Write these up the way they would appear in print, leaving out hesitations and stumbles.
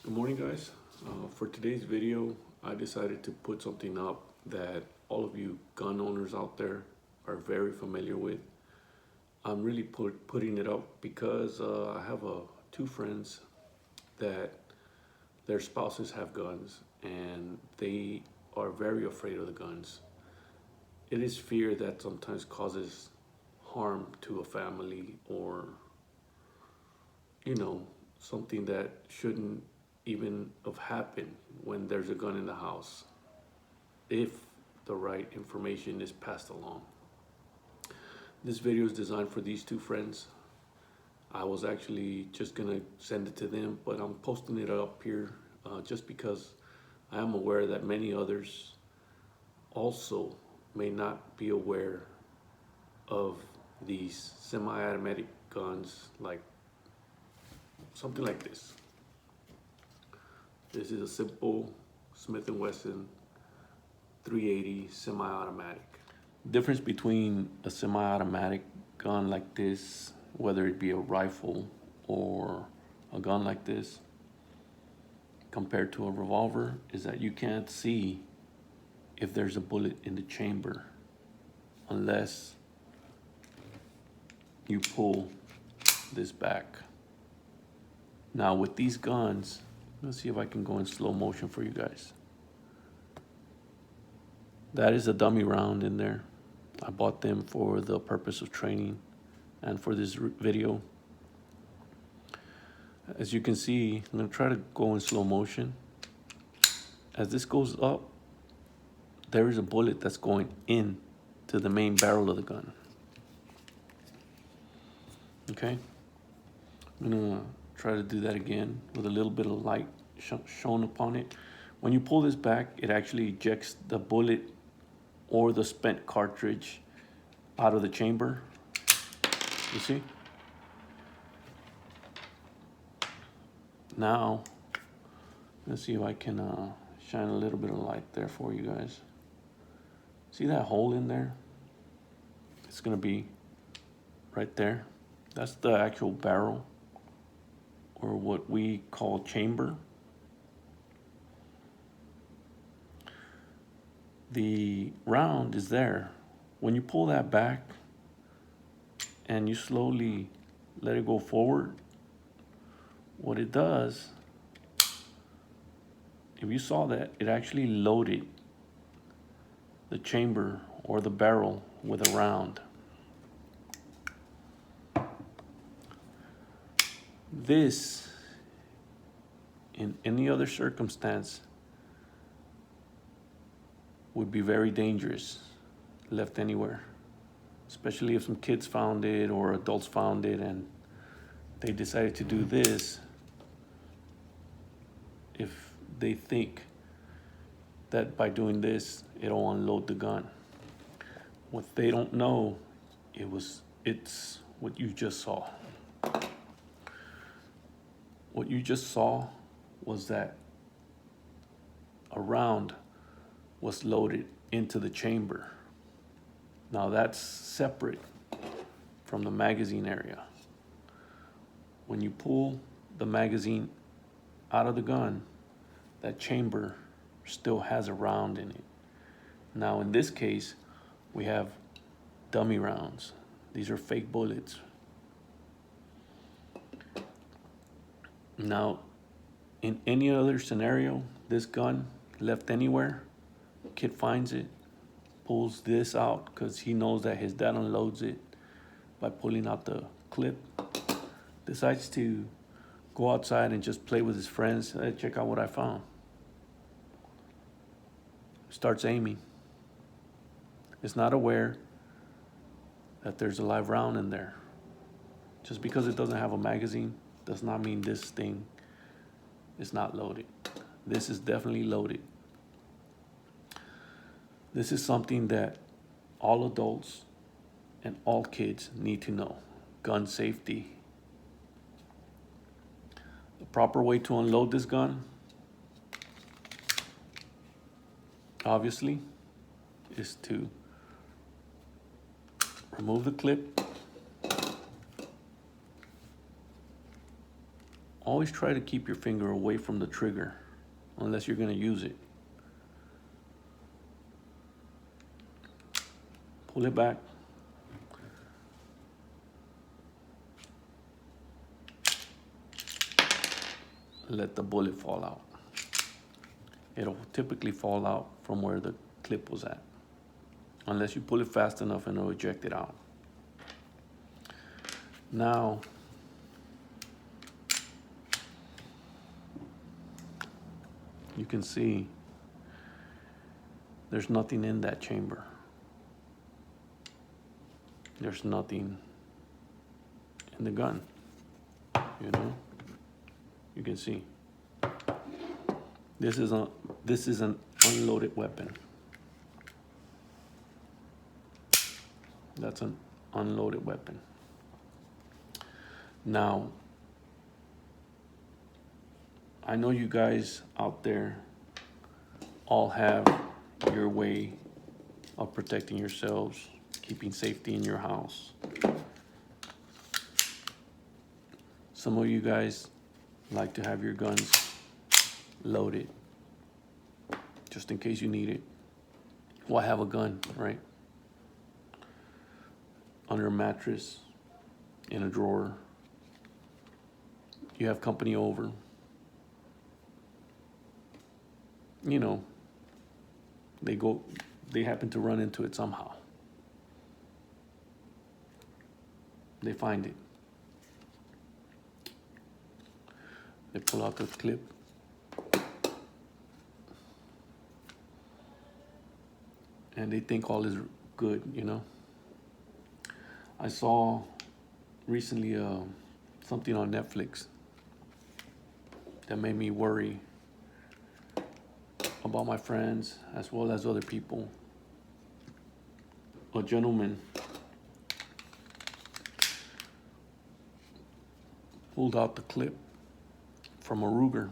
Good morning, guys. For today's video, I decided to put something up that all of you gun owners out there are very familiar with. I'm really putting it up because I have two friends that their spouses have guns and they are very afraid of the guns. It is fear that sometimes causes harm to a family or, you know, something that shouldn't even have happened when there's a gun in the house, if the right information is passed along. This video is designed for these two friends. I was actually just gonna send it to them, but I'm posting it up here just because I am aware that many others also may not be aware of these semi-automatic guns, like something like this. This is a simple Smith & Wesson 380 semi-automatic. Difference between a semi-automatic gun like this, whether it be a rifle or a gun like this, compared to a revolver, is that you can't see if there's a bullet in the chamber unless you pull this back. Now with these guns, let's see if I can go in slow motion for you guys. That is a dummy round in there. I bought them for the purpose of training and for this video. As you can see, I'm gonna try to go in slow motion. As this goes up, there is a bullet that's going in to the main barrel of the gun. Okay, I'm gonna try to do that again with a little bit of light shown upon it. When you pull this back, it actually ejects the bullet or the spent cartridge out of the chamber. You see? Now, let's see if I can shine a little bit of light there for you guys. See that hole in there? It's gonna be right there. That's the actual barrel, or what we call chamber. The round is there. When you pull that back and you slowly let it go forward, what it does, if you saw that, it actually loaded the chamber or the barrel with a round. This, in any other circumstance, would be very dangerous left anywhere, especially if some kids found it or adults found it and they decided to do this. If they think that by doing this it'll unload the gun, what they don't know, it's what you just saw. What you just saw was that a round was loaded into the chamber. Now that's separate from the magazine area. When you pull the magazine out of the gun, that chamber still has a round in it. Now in this case, we have dummy rounds. These are fake bullets. Now, in any other scenario, this gun left anywhere, kid finds it, pulls this out because he knows that his dad unloads it by pulling out the clip, decides to go outside and just play with his friends. Hey, check out what I found. Starts aiming. Is not aware that there's a live round in there. Just because it doesn't have a magazine does not mean this thing is not loaded. This is definitely loaded. This is something that all adults and all kids need to know. Gun safety. The proper way to unload this gun, obviously, is to remove the clip, always try to keep your finger away from the trigger unless you're going to use it. Pull it back. Let the bullet fall out. It'll typically fall out from where the clip was at, unless you pull it fast enough and it'll eject it out. Now, you can see there's nothing in that chamber. There's nothing in the gun, you know? You can see. This is an unloaded weapon. That's an unloaded weapon. Now, I know you guys out there all have your way of protecting yourselves, keeping safety in your house. Some of you guys like to have your guns loaded just in case you need it. Why have a gun, right? Under a mattress, in a drawer. You have company over. You know, they happen to run into it somehow. They find it. They pull out the clip. And they think all is good, you know. I saw recently something on Netflix that made me worry about my friends as well as other people. A gentleman pulled out the clip from a Ruger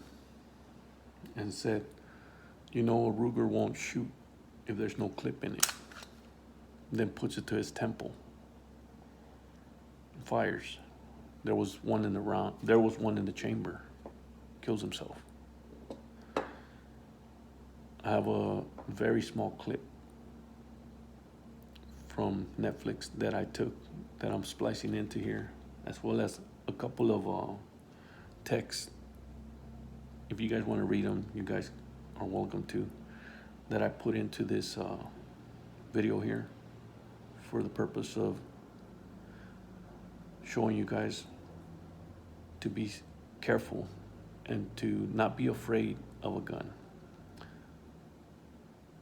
and said, you know, a Ruger won't shoot if there's no clip in it. Then puts it to his temple. Fires. There was one in the round. There was one in the chamber. Kills himself. I have a very small clip from Netflix that I took that I'm splicing into here, as well as a couple of texts. If you guys want to read them, you guys are welcome to, that I put into this video here for the purpose of showing you guys to be careful and to not be afraid of a gun.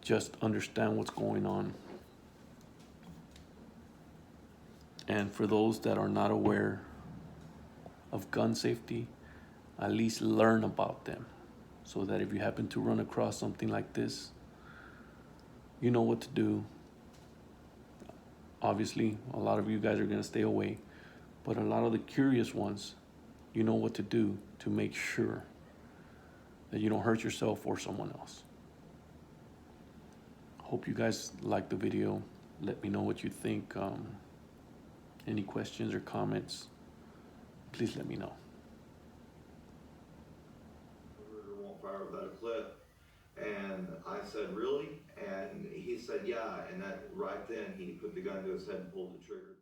Just understand what's going on. And for those that are not aware of gun safety, at least learn about them, so that if you happen to run across something like this, you know what to do. Obviously, a lot of you guys are gonna stay away, but a lot of the curious ones, you know what to do to make sure that you don't hurt yourself or someone else. Hope you guys liked the video. Let me know what you think. Any questions or comments, please let me know. Ruger won't fire without a clip. And I said, really? And he said, yeah. And that right then he put the gun to his head and pulled the trigger.